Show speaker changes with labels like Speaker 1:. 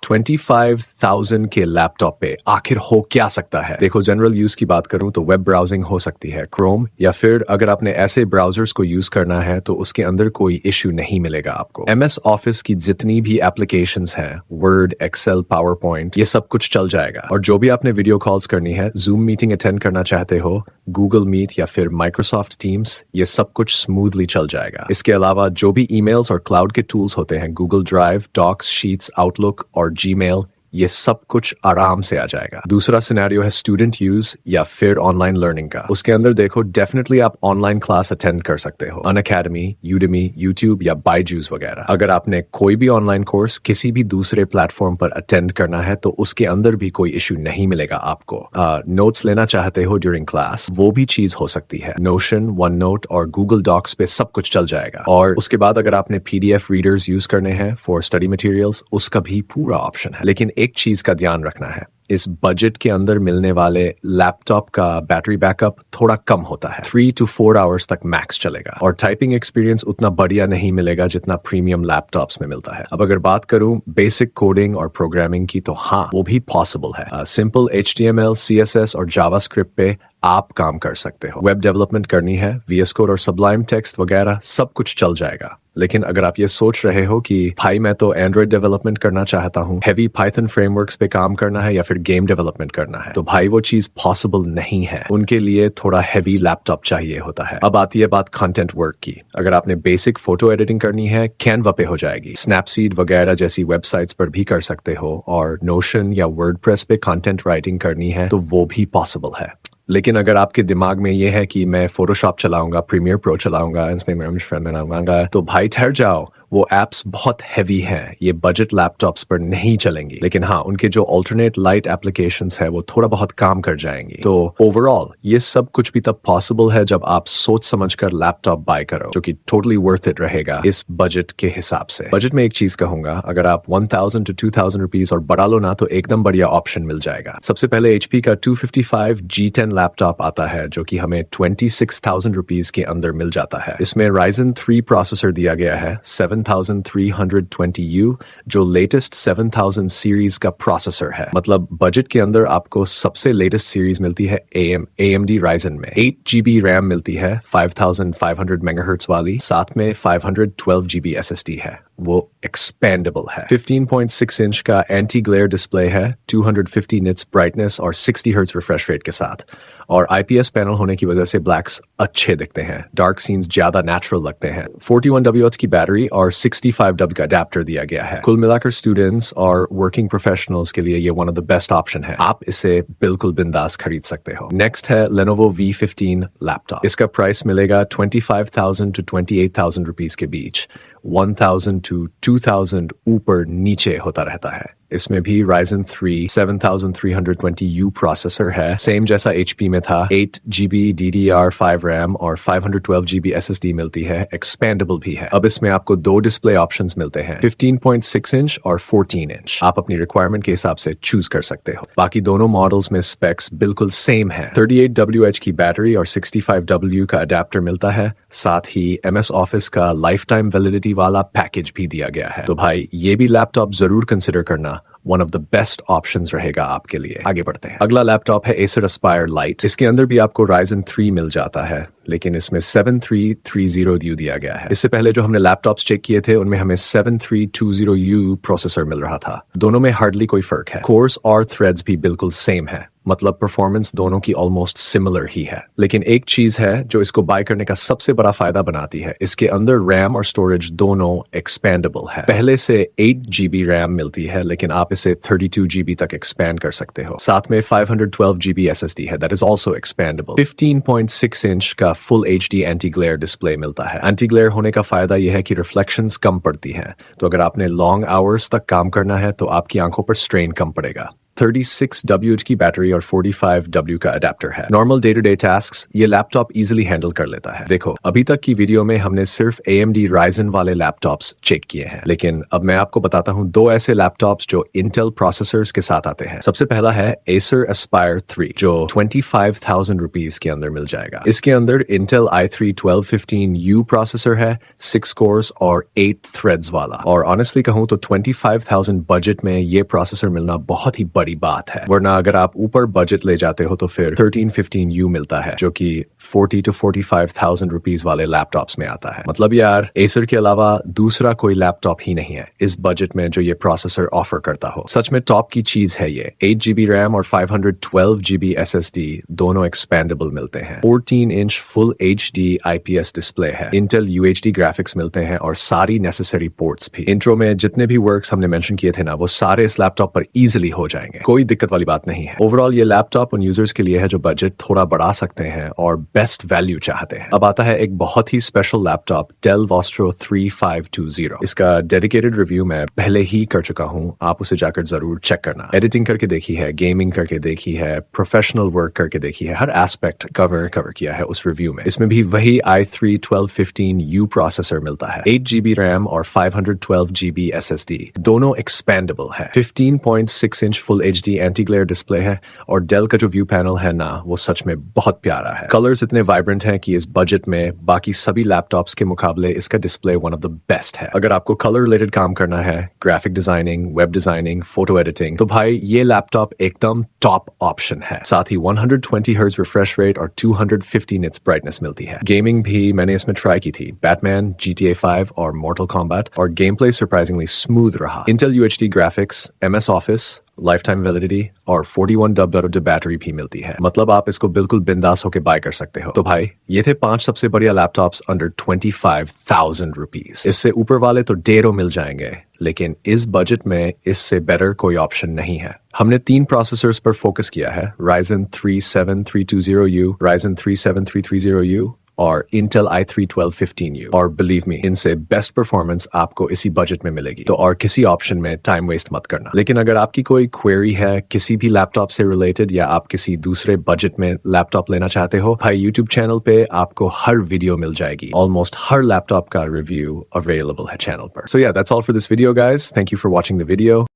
Speaker 1: 25,000 के लैपटॉप पे आखिर हो क्या सकता है? देखो, जनरल यूज की बात करूं तो वेब ब्राउजिंग हो सकती है, क्रोम, या फिर अगर आपने ऐसे ब्राउजर्स को यूज करना है तो उसके अंदर कोई इश्यू नहीं मिलेगा आपको। MS ऑफिस की जितनी भी एप्लीकेशंस हैं, वर्ड, एक्सेल, पावर पॉइंट, ये सब कुछ चल जाएगा। और जो भी आपने वीडियो कॉल्स करनी है, जूम मीटिंग अटेंड करना चाहते हो, गूगल मीट या फिर माइक्रोसॉफ्ट टीम्स, ये सब कुछ स्मूथली चल जाएगा। इसके अलावा जो भी ईमेल्स और क्लाउड के टूल्स होते हैं, Google drive, docs, sheets, Outlook और जीमेल, ये सब कुछ आराम से आ जाएगा। दूसरा सिनेरियो है स्टूडेंट यूज या फिर ऑनलाइन लर्निंग का। उसके अंदर देखो, डेफिनेटली आप ऑनलाइन क्लास अटेंड कर सकते हो, अनअकैडमी, यूडेमी, यूट्यूब या बायजूस वगैरह। अगर आपने कोई भी ऑनलाइन कोर्स किसी भी दूसरे प्लेटफॉर्म पर अटेंड करना है तो उसके अंदर भी कोई इश्यू नहीं मिलेगा आपको। नोट्स लेना चाहते हो ड्यूरिंग क्लास, वो भी चीज हो सकती है। नोशन, वन नोट और गूगल डॉक्स पे सब कुछ चल जाएगा। और उसके बाद अगर आपने PDF रीडर्स यूज करने हैं फॉर स्टडी मटेरियल्स, उसका भी पूरा ऑप्शन है। लेकिन एक चीज का ध्यान रखना है, इस बजट के अंदर मिलने वाले लैपटॉप का बैटरी बैकअप थोड़ा कम होता है, 3 to 4 आवर्स तक मैक्स चलेगा। और टाइपिंग एक्सपीरियंस उतना बढ़िया नहीं मिलेगा जितना प्रीमियम लैपटॉप्स में मिलता है। अब अगर बात करूं बेसिक कोडिंग और प्रोग्रामिंग की, तो हाँ, वो भी पॉसिबल है। सिंपल HTML, CSS और जावास्क्रिप्ट पे आप काम कर सकते हो। वेब डेवलपमेंट करनी है, VS कोड और सबलाइम टेक्स्ट वगैरह सब कुछ चल जाएगा। लेकिन अगर आप ये सोच रहे हो कि भाई मैं तो एंड्रॉइड डेवलपमेंट करना चाहता हूँ, हेवी पाइथन फ्रेमवर्क्स पे काम करना है या फिर गेम डेवलपमेंट करना है, तो भाई वो चीज पॉसिबल नहीं है। उनके लिए थोड़ा हेवी लैपटॉप चाहिए होता है। अब आती है बात कंटेंट वर्क की। अगर आपने बेसिक फोटो एडिटिंग करनी है, कैनवा पे हो जाएगी। स्नैपसीड वगैरह जैसी वेबसाइट्स पर भी कर सकते हो। और नोशन या वर्डप्रेस पे कंटेंट राइटिंग करनी है तो वो भी पॉसिबल है। लेकिन अगर आपके दिमाग में ये है कि मैं फोटोशॉप चलाऊंगा, प्रीमियर प्रो चलाऊंगा, इंस्टाग्राम बनाऊंगा, तो भाई ठहर जाओ, वो एप्स बहुत हैवी हैं, ये बजट लैपटॉप्स पर नहीं चलेंगी। लेकिन हाँ, उनके जो अल्टरनेट लाइट एप्लीकेशंस है वो थोड़ा बहुत काम कर जाएंगी। तो ओवरऑल ये सब कुछ भी तब पॉसिबल है जब आप सोच समझकर लैपटॉप बाय करो, जो कि टोटली वर्थ इट रहेगा इस बजट के हिसाब से। बजट में एक चीज कहूंगा, अगर आप 1000 to 2000 रुपीज और बढ़ा लो ना, तो एकदम बढ़िया ऑप्शन मिल जाएगा। सबसे पहले HP का 255 G10 लैपटॉप आता है, जो कि हमें 26,000 रुपीज के अंदर मिल जाता है। इसमें Ryzen 3 प्रोसेसर दिया गया है, 7320U, जो लेटेस्ट 7000 सीरीज का प्रोसेसर है। मतलब बजट के अंदर आपको सबसे लेटेस्ट सीरीज मिलती है AMD Ryzen में। 8GB रैम मिलती है 5500 मेगाहर्ट्ज वाली, साथ में 512GB SSD है, वो एक्सपेंडेबल है। 15.6 इंच का एंटी ग्लेयर डिस्प्ले है, 250 निट्स ब्राइटनेस और 60 हर्ट्ज रिफ्रेश रेट के साथ। और IPS पैनल होने की वजह से ब्लैक्स अच्छे दिखते हैं, डार्क सीन्स ज्यादा नेचुरल लगते हैं। 41W की बैटरी और 65W का अडेप्टर दिया गया है। कुल मिलाकर स्टूडेंट्स और वर्किंग प्रोफेशनल्स के लिए ये one of the best option है। आप इसे बिल्कुल बिंदास खरीद सकते हो। नेक्स्ट है Lenovo V15 लैपटॉप। इसका प्राइस मिलेगा 25,000 to 28,000 रुपीज के बीच। 1000 to 2000 ऊपर नीचे होता रहता है। इसमें भी Ryzen 3 7320U प्रोसेसर है, सेम जैसा HP में था। 8GB DDR5 रैम और 512GB SSD मिलती है, एक्सपेंडेबल भी है। अब इसमें आपको दो डिस्प्ले ऑप्शंस मिलते हैं, 15.6 इंच और 14 इंच। आप अपनी रिक्वायरमेंट के हिसाब से चूज कर सकते हो। बाकी दोनों मॉडल्स में स्पेक्स बिल्कुल सेम है। 38Wh की बैटरी और 65W का अडेप्टर मिलता है, साथ ही MS ऑफिस का लाइफ टाइम वैलिडिटी वाला पैकेज भी दिया गया है। तो भाई ये भी लैपटॉप जरूर कंसिडर करना, one of the best options रहेगा आपके लिए। आगे बढ़ते हैं। अगला लैपटॉप है Acer Aspire Lite। इसके अंदर भी आपको Ryzen 3 मिल जाता है, लेकिन इसमें 7330U दिया गया है। इससे पहले जो हमने लैपटॉप्स चेक किए थे उनमें हमें 7320U प्रोसेसर मिल रहा था। दोनों में हार्डली कोई फर्क है। कोर्स और थ्रेड्स भी बिल्कुल सेम है, मतलब परफॉर्मेंस दोनों की ऑलमोस्ट सिमिलर ही है। लेकिन एक चीज है जो इसको बाय करने का सबसे बड़ा फायदा बनाती है, इसके अंदर रैम और स्टोरेज दोनों एक्सपेंडेबल है। पहले से 8GB रैम मिलती है, लेकिन आप इसे 32GB तक एक्सपेंड कर सकते हो। साथ में 512GB SSD है, that is also expandable. 15.6 inch का full HD anti glare display मिलता है। एंटी ग्लेयर होने का फायदा यह है कि रिफ्लेक्शंस कम पड़ती हैं, तो अगर आपने लॉन्ग आवर्स तक काम करना है तो आपकी आंखों पर स्ट्रेन कम पड़ेगा। 36W की बैटरी और 45W का अडेप्टर है। Normal day to day task ये लैपटॉप इजीली हैंडल कर लेता है। देखो अभी तक की वीडियो में हमने सिर्फ AMD Ryzen वाले लैपटॉप्स चेक किए हैं, लेकिन अब मैं आपको बताता हूं दो ऐसे लैपटॉप्स जो Intel प्रोसेसर्स के साथ आते हैं। सबसे पहला है Acer Aspire 3 जो 25,000 रुपीज के अंदर मिल जाएगा। इसके अंदर Intel i3 1215U प्रोसेसर है, 6 कोर्स और 8 थ्रेड्स वाला। और ऑनेस्टली कहूं तो 25,000 बजट में ये प्रोसेसर मिलना बहुत ही बड़ी बात है, वरना अगर आप ऊपर बजट ले जाते हो तो फिर 1315U मिलता है जो कि 40 to 45,000 रुपीज वाले लैपटॉप्स में आता है। मतलब यार Acer के अलावा दूसरा कोई लैपटॉप ही नहीं है इस बजट में जो ये प्रोसेसर ऑफर करता हो। सच में टॉप की चीज है ये। 8GB रैम और 512GB SSD दोनों एक्सपेंडेबल मिलते हैं। 14 inch full HD IPS display है। Intel UHD ग्राफिक्स मिलते हैं और सारी नेसेसरी पोर्ट्स भी। इंट्रो में जितने भी वर्क्स हमने मेंशन किए थे ना, वो सारे इस लैपटॉप पर इजीली हो जाएंगे, कोई दिक्कत वाली बात नहीं है। ओवरऑल ये लैपटॉप उन यूजर्स के लिए है जो बजट थोड़ा बढ़ा सकते हैं और बेस्ट वैल्यू चाहते हैं। अब आता है एक बहुत ही स्पेशल लैपटॉप Dell Vostro 3520। इसका डेडिकेटेड रिव्यू मैं पहले ही कर चुका हूं, आप उसे जाकर जरूर चेक करना। एडिटिंग करके देखी है, गेमिंग करके देखी है, प्रोफेशनल वर्क करके देखी है, हर एस्पेक्ट कवर किया है उस रिव्यू में। इसमें भी वही i3 1215U प्रोसेसर मिलता है। 8GB रैम और 512GB SSD दोनों एक्सपेंडेबल है। 15.6 inch full HD anti glare display है और डेल का जो व्यू पैनल है ना, वो सच में बहुत प्यारा है। कलर्स इतने वाइब्रेंट हैं कि इस बजट में बाकी सभी लैपटॉप्स के मुकाबले इसका display one of the best है। अगर आपको कलर रिलेटेड काम करना है, graphic designing, web designing, photo editing, तो भाई ये लैपटॉप एकदम टॉप ऑप्शन है। साथ ही 120 हर्ट्ज रिफ्रेश रेट और 250 निट्स ब्राइटनेस मिलती है। गेमिंग भी मैंने इसमें ट्राई की थी, बैटमैन, GTA 5 और मॉर्टल कॉम्बैट, और गेम प्ले सरप्राइजिंगली स्मूथ रहा। Intel UHD graphics, MS office, life time validity और 41W बैटरी भी मिलती है। मतलब आप इसको बिल्कुल बिंदास होकर बाय कर सकते हो। तो भाई ये थे 5 सबसे बढ़िया लैपटॉप्स अंडर 25,000 रुपीज। इससे ऊपर वाले तो ढेरों मिल जाएंगे, लेकिन इस बजट में इससे बेटर कोई ऑप्शन नहीं है। हमने 3 प्रोसेसर्स पर फोकस किया है, Ryzen 37320U, Ryzen 37330U और Intel i3 1215U, और बिलीव मी इनसे बेस्ट परफॉर्मेंस आपको इसी बजट में मिलेगी। तो और किसी ऑप्शन में टाइम वेस्ट मत करना। लेकिन अगर आपकी कोई क्वेरी है किसी भी लैपटॉप से रिलेटेड, या आप किसी दूसरे बजट में लैपटॉप लेना चाहते हो, भाई यूट्यूब चैनल पे आपको हर वीडियो मिल जाएगी। ऑलमोस्ट हर लैपटॉप का रिव्यू अवेलेबल है चैनल पर। सो या that's all for this video guys, thank you for watching the video.